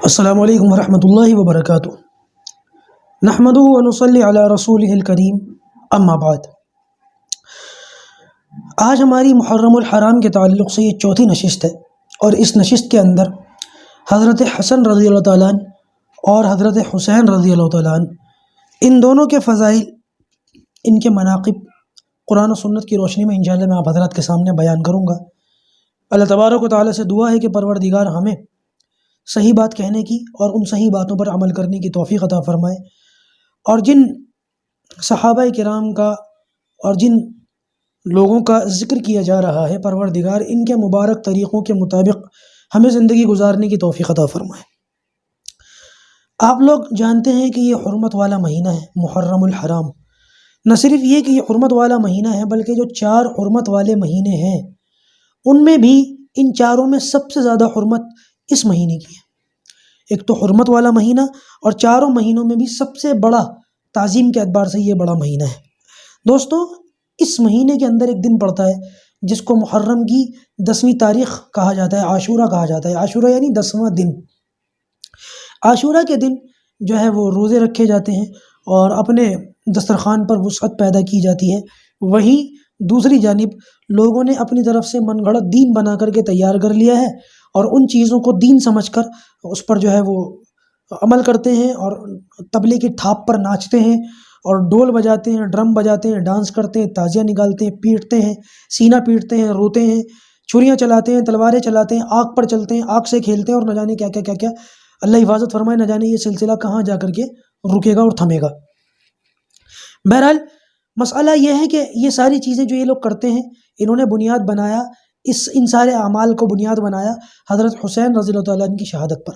السلام علیکم ورحمۃ اللہ وبرکاتہ۔ نحمدہ ونصلی علی رسولہ الکریم، اما بعد۔ آج ہماری محرم الحرام کے تعلق سے یہ چوتھی نشست ہے، اور اس نشست کے اندر حضرت حسن رضی اللہ تعالیٰ عنہ اور حضرت حسین رضی اللہ تعالیٰ عنہ، ان دونوں کے فضائل، ان کے مناقب قرآن و سنت کی روشنی میں انشاءاللہ میں آپ حضرات کے سامنے بیان کروں گا۔ اللہ تبارک و تعالیٰ سے دعا ہے کہ پروردگار ہمیں صحیح بات کہنے کی اور ان صحیح باتوں پر عمل کرنے کی توفیق عطا فرمائے، اور جن صحابہ کرام کا اور جن لوگوں کا ذکر کیا جا رہا ہے، پروردگار ان کے مبارک طریقوں کے مطابق ہمیں زندگی گزارنے کی توفیق عطا فرمائے۔ آپ لوگ جانتے ہیں کہ یہ حرمت والا مہینہ ہے، محرم الحرام۔ نہ صرف یہ کہ یہ حرمت والا مہینہ ہے، بلکہ جو 4 حرمت والے مہینے ہیں ان میں بھی ان چاروں میں سب سے زیادہ حرمت اس مہینے کی ہے۔ ایک تو حرمت والا مہینہ، اور چاروں مہینوں میں بھی سب سے بڑا تعظیم کے اعتبار سے یہ بڑا مہینہ ہے۔ دوستو، اس مہینے کے اندر ایک دن پڑتا ہے جس کو محرم کی 10ویں تاریخ کہا جاتا ہے، عاشورہ کہا جاتا ہے۔ عاشورہ یعنی 10واں دن۔ عاشورہ کے دن جو ہے وہ روزے رکھے جاتے ہیں اور اپنے دسترخوان پر وسعت پیدا کی جاتی ہے۔ وہیں دوسری جانب لوگوں نے اپنی طرف سے من گھڑت دین بنا کر کے تیار کر لیا ہے، اور ان چیزوں کو دین سمجھ کر اس پر جو ہے وہ عمل کرتے ہیں، اور طبلے کی تھاپ پر ناچتے ہیں، اور ڈول بجاتے ہیں، ڈرم بجاتے ہیں، ڈانس کرتے ہیں، تازیاں نکالتے ہیں، پیٹتے ہیں، سینہ پیٹتے ہیں، روتے ہیں، چھریاں چلاتے ہیں، تلواریں چلاتے ہیں، آگ پر چلتے ہیں، آگ سے کھیلتے ہیں، اور نہ جانے کیا کیا کیا کیا۔ اللہ حفاظت فرمائے، نہ جانے یہ سلسلہ کہاں جا کر کے رکے گا اور تھمے گا۔ بہرحال مسئلہ یہ ہے کہ یہ ساری چیزیں جو یہ لوگ کرتے ہیں، انہوں نے بنیاد بنایا، ان سارے اعمال کو بنیاد بنایا حضرت حسین رضی اللہ تعالیٰ عنہ کی شہادت پر،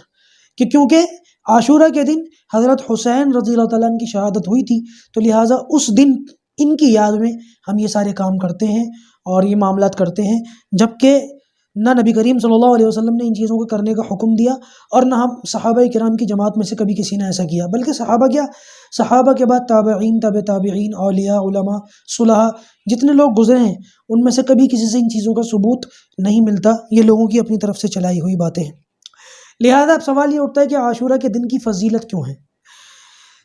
کہ کیونکہ عاشورہ کے دن حضرت حسین رضی اللہ تعالیٰ عنہ کی شہادت ہوئی تھی، تو لہٰذا اس دن ان کی یاد میں ہم یہ سارے کام کرتے ہیں اور یہ معاملات کرتے ہیں، جبکہ نہ نبی کریم صلی اللہ علیہ وسلم نے ان چیزوں کو کرنے کا حکم دیا، اور نہ ہم صحابہ کرام کی جماعت میں سے کبھی کسی نے ایسا کیا، بلکہ صحابہ کے بعد تابعین، تابع تابعین، اولیاء، علماء، صلحاء، جتنے لوگ گزرے ہیں ان میں سے کبھی کسی سے ان چیزوں کا ثبوت نہیں ملتا، یہ لوگوں کی اپنی طرف سے چلائی ہوئی باتیں ہیں۔ لہذا اب سوال یہ اٹھتا ہے کہ عاشورہ کے دن کی فضیلت کیوں ہے؟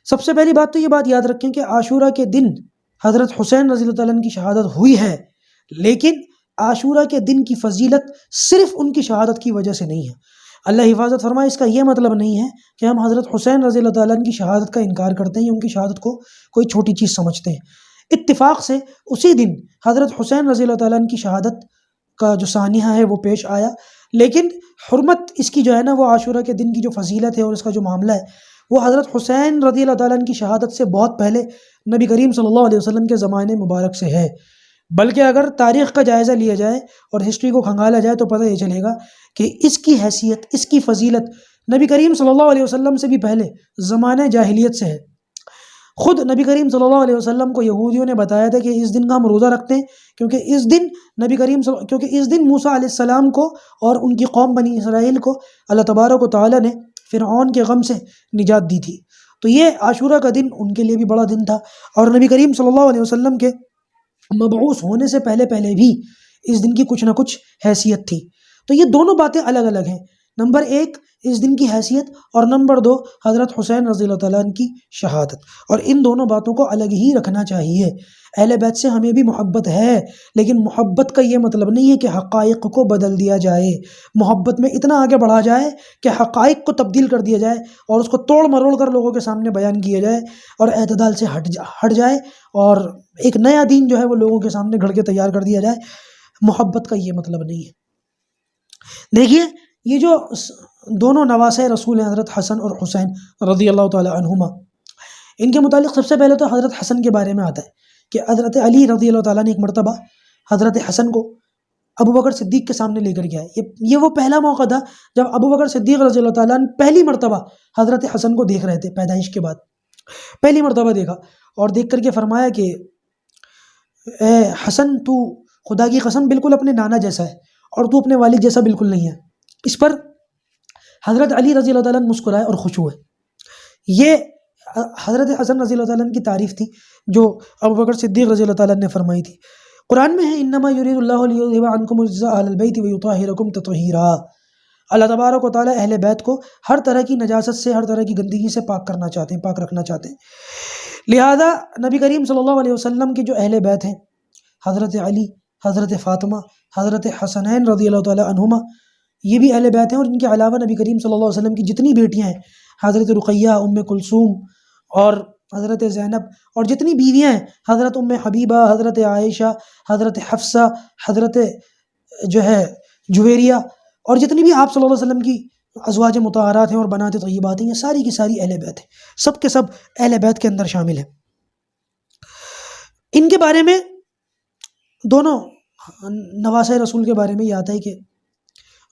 سب سے پہلی بات تو یہ بات یاد رکھیں کہ عاشورہ کے دن حضرت حسین رضی اللہ تعالیٰ عنہ کی شہادت ہوئی ہے، لیکن عاشورہ کے دن کی فضیلت صرف ان کی شہادت کی وجہ سے نہیں ہے۔ اللہ حفاظت فرمائے، اس کا یہ مطلب نہیں ہے کہ ہم حضرت حسین رضی اللہ تعالیٰ عنہ کی شہادت کا انکار کرتے ہیں یا ان کی شہادت کو کوئی چھوٹی چیز سمجھتے ہیں۔ اتفاق سے اسی دن حضرت حسین رضی اللہ تعالیٰ عنہ کی شہادت کا جو سانحہ ہے وہ پیش آیا، لیکن حرمت اس کی جو ہے نا، وہ عاشورہ کے دن کی جو فضیلت ہے اور اس کا جو معاملہ ہے وہ حضرت حسین رضی اللہ تعالیٰ عنہ کی شہادت سے بہت پہلے نبی کریم صلی اللہ علیہ وسلم کے زمانے مبارک سے ہے۔ بلکہ اگر تاریخ کا جائزہ لیا جائے اور ہسٹری کو کھنگالا جائے تو پتہ یہ چلے گا کہ اس کی حیثیت، اس کی فضیلت نبی کریم صلی اللہ علیہ وسلم سے بھی پہلے زمانہ جاہلیت سے ہے۔ خود نبی کریم صلی اللہ علیہ وسلم کو یہودیوں نے بتایا تھا کہ اس دن کا ہم روزہ رکھتے ہیں کیونکہ اس دن موسیٰ علیہ السلام کو اور ان کی قوم بنی اسرائیل کو اللہ تبارک و تعالیٰ نے فرعون کے غم سے نجات دی تھی۔ تو یہ عاشورہ کا دن ان کے لیے بھی بڑا دن تھا، اور نبی کریم صلی اللہ علیہ وسلم کے مبعوث ہونے سے پہلے بھی اس دن کی کچھ نہ کچھ حیثیت تھی۔ تو یہ دونوں باتیں الگ الگ ہیں، نمبر 1 اس دن کی حیثیت، اور نمبر 2 حضرت حسین رضی اللہ تعالیٰ عنہ کی شہادت، اور ان دونوں باتوں کو الگ ہی رکھنا چاہیے۔ اہل بیت سے ہمیں بھی محبت ہے، لیکن محبت کا یہ مطلب نہیں ہے کہ حقائق کو بدل دیا جائے، محبت میں اتنا آگے بڑھا جائے کہ حقائق کو تبدیل کر دیا جائے اور اس کو توڑ مروڑ کر لوگوں کے سامنے بیان کیا جائے، اور اعتدال سے ہٹ جائے، اور ایک نیا دین جو ہے وہ لوگوں کے سامنے گھڑ کے تیار کر دیا جائے۔ محبت کا یہ مطلب نہیں ہے۔ دیکھیے، یہ جو دونوں نواسے رسول ہیں، حضرت حسن اور حسین رضی اللہ تعالی عنہما، ان کے متعلق سب سے پہلے تو حضرت حسن کے بارے میں آتا ہے کہ حضرت علی رضی اللہ تعالیٰ نے ایک مرتبہ حضرت حسن کو ابو بکر صدیق کے سامنے لے کر گیا ہے۔ یہ وہ پہلا موقع تھا جب ابو بکر صدیق رضی اللہ تعالیٰ نے پہلی مرتبہ حضرت حسن کو دیکھ رہے تھے، پیدائش کے بعد پہلی مرتبہ دیکھا، اور دیکھ کر کے فرمایا کہ اے حسن، تو خدا کی قسم بالکل اپنے نانا جیسا ہے، اور تو اپنے والد جیسا بالکل نہیں ہے۔ اس پر حضرت علی رضی اللہ تعالیٰ نے مسکرائے اور خوش ہوئے۔ یہ حضرت حسن رضی اللہ تعالیٰ کی تعریف تھی جو ابو بکر صدیق رضی اللہ تعالیٰ نے فرمائی تھی۔ قرآن میں ہے انما یرید اللہ لیذھب عنکم الرجس اہل البیت ویطہرکم تطہیرا۔ اللہ تبارک و تعالیٰ اہل بیت کو ہر طرح کی نجاست سے، ہر طرح کی گندگی سے پاک کرنا چاہتے ہیں، پاک رکھنا چاہتے ہیں۔ لہذا نبی کریم صلی اللہ علیہ وسلم کے جو اہل بیت ہیں، حضرت علی، حضرت فاطمہ، حضرت حسنین رضی اللہ تعالیٰ عنہما، یہ بھی اہل بیت ہیں۔ اور ان کے علاوہ نبی کریم صلی اللہ علیہ وسلم کی جتنی بیٹیاں ہیں، حضرت رقیہ، ام کلثوم اور حضرت زینب، اور جتنی بیویاں ہیں، حضرت ام حبیبہ، حضرت عائشہ، حضرت حفصہ، حضرت جو ہے جویریہ، اور جتنی بھی آپ صلی اللہ علیہ وسلم کی ازواج مطہرات ہیں اور بنات طیبات ہیں، یہ ساری کی ساری اہل بیت ہیں، سب کے سب اہل بیت کے اندر شامل ہیں۔ ان کے بارے میں دونوں نواسۂ رسول کے بارے میں یہ آتا ہے کہ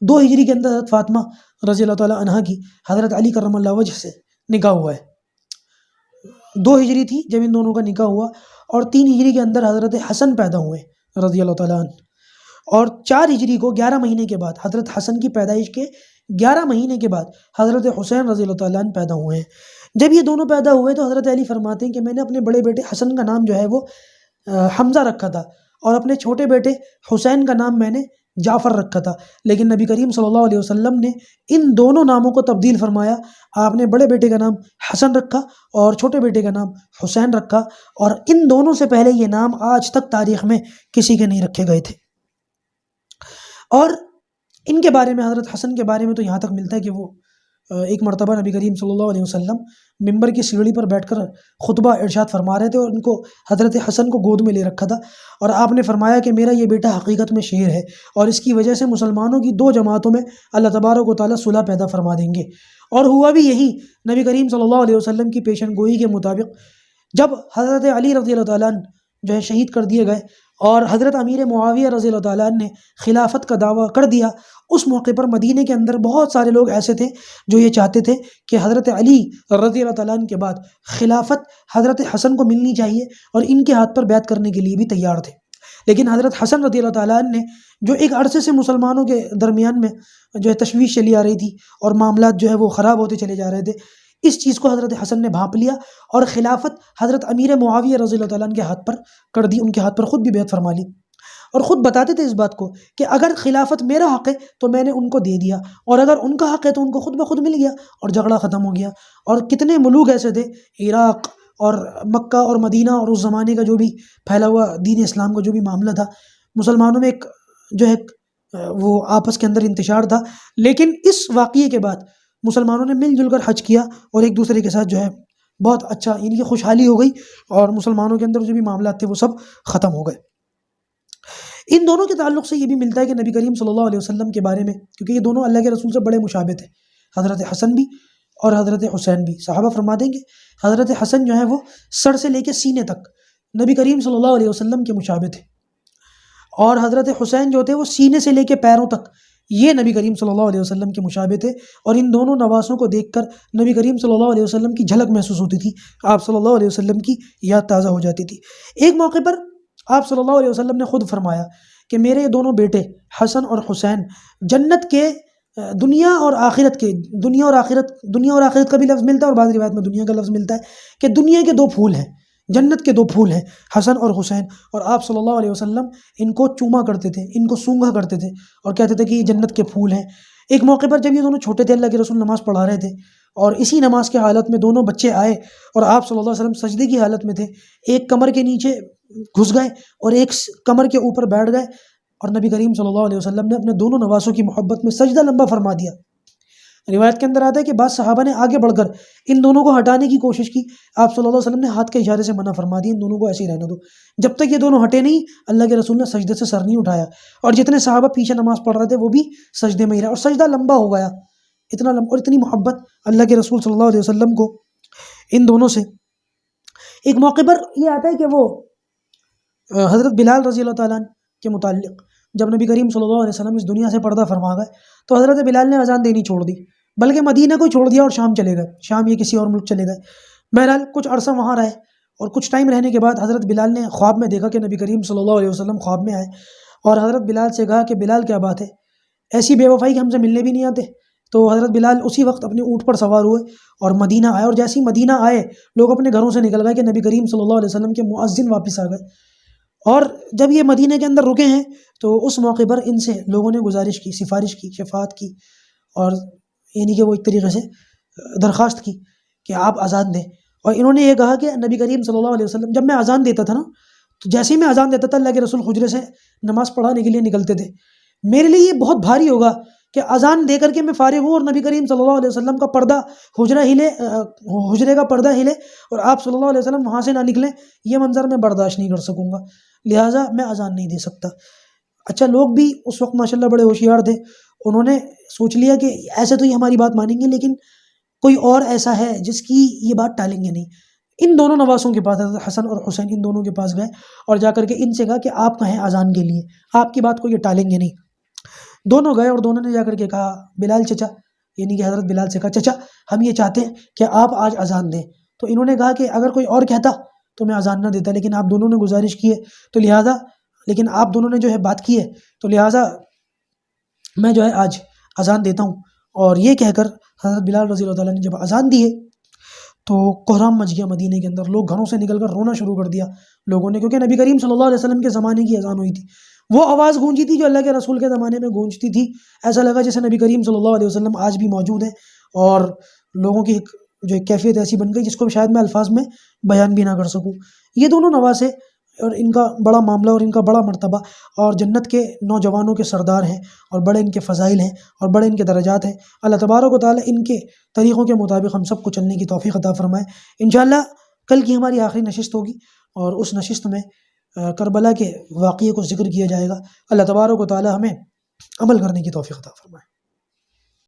2 ہجری کے اندر حضرت فاطمہ رضی اللہ تعالیٰ عنہا کی حضرت علی کرم اللہ وجہ سے نکاح ہوا ہے۔ 2 ہجری تھی جب ان دونوں کا نکاح ہوا، اور 3 ہجری کے اندر حضرت حسن پیدا ہوئے رضی اللہ تعالیٰ عنہ، اور 4 ہجری کو 11 مہینے کے بعد، حضرت حسن کی پیدائش کے 11 مہینے کے بعد حضرت حسین رضی اللہ تعالیٰ عنہ پیدا ہوئے ہیں۔ جب یہ دونوں پیدا ہوئے تو حضرت علی فرماتے ہیں کہ میں نے اپنے بڑے بیٹے حسن کا نام جو ہے وہ حمزہ رکھا تھا، اور اپنے چھوٹے بیٹے حسین کا نام میں نے جعفر رکھا تھا، لیکن نبی کریم صلی اللہ علیہ وسلم نے ان دونوں ناموں کو تبدیل فرمایا۔ آپ نے بڑے بیٹے کا نام حسن رکھا اور چھوٹے بیٹے کا نام حسین رکھا، اور ان دونوں سے پہلے یہ نام آج تک تاریخ میں کسی کے نہیں رکھے گئے تھے۔ اور ان کے بارے میں، حضرت حسن کے بارے میں تو یہاں تک ملتا ہے کہ وہ ایک مرتبہ نبی کریم صلی اللہ علیہ وسلم ممبر کی سیڑھی پر بیٹھ کر خطبہ ارشاد فرما رہے تھے، اور ان کو حضرت حسن کو گود میں لے رکھا تھا، اور آپ نے فرمایا کہ میرا یہ بیٹا حقیقت میں شیر ہے، اور اس کی وجہ سے مسلمانوں کی 2 جماعتوں میں اللہ تبارک و تعالیٰ صلح پیدا فرما دیں گے۔ اور ہوا بھی یہی، نبی کریم صلی اللہ علیہ وسلم کی پیشن گوئی کے مطابق جب حضرت علی رضی اللہ تعالیٰ عنہ جو ہے شہید کر دیے گئے، اور حضرت امیر معاویہ رضی اللہ تعالیٰ عنہ نے خلافت کا دعویٰ کر دیا، اس موقع پر مدینے کے اندر بہت سارے لوگ ایسے تھے جو یہ چاہتے تھے کہ حضرت علی رضی اللہ تعالیٰ عنہ کے بعد خلافت حضرت حسن کو ملنی چاہیے، اور ان کے ہاتھ پر بیعت کرنے کے لیے بھی تیار تھے۔ لیکن حضرت حسن رضی اللہ تعالیٰ عنہ نے، جو ایک عرصے سے مسلمانوں کے درمیان میں جو ہے تشویش چلی آ رہی تھی اور معاملات جو ہے وہ خراب ہوتے چلے جا رہے تھے، اس چیز کو حضرت حسن نے بھانپ لیا اور خلافت حضرت امیر معاویہ رضی اللہ تعالیٰ عنہ کے ہاتھ پر کر دی، ان کے ہاتھ پر خود بھی بیعت فرما لی، اور خود بتاتے تھے اس بات کو کہ اگر خلافت میرا حق ہے تو میں نے ان کو دے دیا، اور اگر ان کا حق ہے تو ان کو خود بخود مل گیا، اور جھگڑا ختم ہو گیا۔ اور کتنے ملوک ایسے تھے، عراق اور مکہ اور مدینہ اور اس زمانے کا جو بھی پھیلا ہوا دین اسلام کا جو بھی معاملہ تھا، مسلمانوں میں ایک جو ہے وہ آپس کے اندر انتشار تھا، لیکن اس واقعے کے بعد مسلمانوں نے مل جل کر حج کیا، اور ایک دوسرے کے ساتھ جو ہے بہت اچھا ان کی خوشحالی ہو گئی، اور مسلمانوں کے اندر جو بھی معاملات تھے وہ سب ختم ہو گئے۔ ان دونوں کے تعلق سے یہ بھی ملتا ہے کہ نبی کریم صلی اللہ علیہ وسلم کے بارے میں، کیونکہ یہ دونوں اللہ کے رسول سے بڑے مشابہ تھے، حضرت حسن بھی اور حضرت حسین بھی، صحابہ فرما دیں گے حضرت حسن جو ہے وہ سر سے لے کے سینے تک نبی کریم صلی اللہ علیہ وسلم کے مشابہ تھے، اور حضرت حسین جو تھے وہ سینے سے لے کے پیروں تک یہ نبی کریم صلی اللہ علیہ وسلم کے مشابہ تھے، اور ان دونوں نواسوں کو دیکھ کر نبی کریم صلی اللہ علیہ وسلم کی جھلک محسوس ہوتی تھی، آپ صلی اللہ علیہ وسلم کی یاد تازہ ہو جاتی تھی۔ ایک موقع پر آپ صلی اللہ علیہ وسلم نے خود فرمایا کہ میرے یہ دونوں بیٹے حسن اور حسین جنت کے دنیا اور آخرت کا بھی لفظ ملتا ہے، اور بعض روایت میں دنیا کا لفظ ملتا ہے کہ دنیا کے 2 پھول ہیں، جنت کے 2 پھول ہیں حسن اور حسین، اور آپ صلی اللہ علیہ وسلم ان کو چوما کرتے تھے، ان کو سونگھا کرتے تھے، اور کہتے تھے کہ یہ جنت کے پھول ہیں۔ ایک موقع پر جب یہ دونوں چھوٹے تھے، اللہ کے رسول نماز پڑھا رہے تھے، اور اسی نماز کے حالت میں دونوں بچے آئے، اور آپ صلی اللہ علیہ وسلم سجدے کی حالت میں تھے، ایک کمر کے نیچے گھس گئے اور ایک کمر کے اوپر بیٹھ گئے، اور نبی کریم صلی اللہ علیہ وسلم نے اپنے دونوں نواسوں کی محبت میں سجدہ لمبا فرما دیا۔ روایت کے اندر آتا ہے کہ بعض صحابہ نے آگے بڑھ کر ان دونوں کو ہٹانے کی کوشش کی، آپ صلی اللہ علیہ وسلم نے ہاتھ کے اشارے سے منع فرما دی، ان دونوں کو ایسے ہی رہنے دو، جب تک یہ دونوں ہٹے نہیں اللہ کے رسول نے سجدے سے سر نہیں اٹھایا، اور جتنے صحابہ پیچھے نماز پڑھ رہے تھے وہ بھی سجدے میں ہی رہے، اور سجدہ لمبا ہو گیا، اتنا لمبا، اور اتنی محبت اللہ کے رسول صلی اللہ علیہ وسلم کو ان دونوں سے۔ ایک موقع پر یہ آتا ہے کہ وہ حضرت بلال رضی اللہ تعالیٰ عنہ کے متعلق جب نبی کریم صلی اللہ علیہ وسلم اس دنیا سے پردہ فرما گئے تو حضرت بلال نے اذان دینی چھوڑ دی، بلکہ مدینہ کو چھوڑ دیا اور شام چلے گئے، شام یہ کسی اور ملک چلے گئے۔ بہرحال کچھ عرصہ وہاں رہے، اور کچھ ٹائم رہنے کے بعد حضرت بلال نے خواب میں دیکھا کہ نبی کریم صلی اللہ علیہ وسلم خواب میں آئے، اور حضرت بلال سے کہا کہ بلال کیا بات ہے، ایسی بے وفائی کہ ہم سے ملنے بھی نہیں آتے؟ تو حضرت بلال اسی وقت اپنے اونٹ پر سوار ہوئے اور مدینہ آئے، اور جیسے ہی مدینہ آئے لوگ اپنے گھروں سے نکل گئے کہ نبی کریم صلی اللہ علیہ وسلم کے مؤذن واپس آ گئے، اور جب یہ مدینہ کے اندر رکے ہیں تو اس موقع پر ان سے لوگوں نے گزارش کی، سفارش کی، شفاعت کی، اور یعنی کہ وہ ایک طریقے سے درخواست کی کہ آپ اذان دیں، اور انہوں نے یہ کہا کہ نبی کریم صلی اللہ علیہ وسلم جب میں اذان دیتا تھا نا، تو جیسے ہی میں اذان دیتا تھا اللہ کے رسول حجرے سے نماز پڑھانے کے لیے نکلتے تھے۔ میرے لیے یہ بہت بھاری ہوگا کہ اذان دے کر کے میں فارغ ہوں اور نبی کریم صلی اللہ علیہ وسلم کا پردہ حجرے کا پردہ ہلے اور آپ صلی اللہ علیہ وسلم وہاں سے نہ نکلیں، یہ منظر میں برداشت نہیں کر سکوں گا، لہٰذا میں اذان نہیں دے سکتا۔ اچھا، لوگ بھی اس وقت ماشاءاللہ بڑے ہوشیار تھے، انہوں نے سوچ لیا کہ ایسے تو یہ ہماری بات مانیں گے، لیکن کوئی اور ایسا ہے جس کی یہ بات ٹالیں گے نہیں۔ ان دونوں نواسوں کے پاس، حضرت حسن اور حسین، ان دونوں کے پاس گئے اور جا کر کے ان سے کہا کہ آپ کہیں اذان کے لیے، آپ کی بات کو یہ ٹالیں گے نہیں۔ دونوں گئے اور دونوں نے جا کر کے کہا بلال چچا، یعنی کہ حضرت بلال سے کہا چچا ہم یہ چاہتے ہیں کہ آپ آج اذان دیں، تو انہوں نے کہا کہ اگر کوئی اور کہتا تو میں اذان نہ دیتا، لیکن آپ دونوں نے گزارش کی ہے تو لہٰذا، لیکن آپ دونوں نے جو ہے بات کی ہے تو لہٰذا میں جو ہے آج اذان دیتا ہوں۔ اور یہ کہہ کر حضرت بلال رضی اللہ تعالیٰ نے جب اذان دیے تو کوہرام مچ گیا مدینے کے اندر، لوگ گھروں سے نکل کر رونا شروع کر دیا لوگوں نے، کیونکہ نبی کریم صلی اللہ علیہ وسلم کے زمانے کی اذان ہوئی تھی، وہ آواز گونجی تھی جو اللہ کے رسول کے زمانے میں گونجتی تھی، ایسا لگا جیسے نبی کریم صلی اللہ علیہ وسلم آج بھی موجود ہیں، اور لوگوں کی جو ایک کیفیت ایسی بن گئی جس کو شاید میں الفاظ میں بیان بھی نہ کر سکوں۔ یہ دونوں نواسے اور ان کا بڑا معاملہ اور ان کا بڑا مرتبہ، اور جنت کے نوجوانوں کے سردار ہیں، اور بڑے ان کے فضائل ہیں اور بڑے ان کے درجات ہیں۔ اللہ تبارک و تعالیٰ ان کے طریقوں کے مطابق ہم سب کو چلنے کی توفیق عطا فرمائے۔ انشاءاللہ کل کی ہماری آخری نشست ہوگی، اور اس نشست میں کربلا کے واقعے کو ذکر کیا جائے گا۔ اللہ تبارک و تعالیٰ ہمیں عمل کرنے کی توفیق عطا فرمائے۔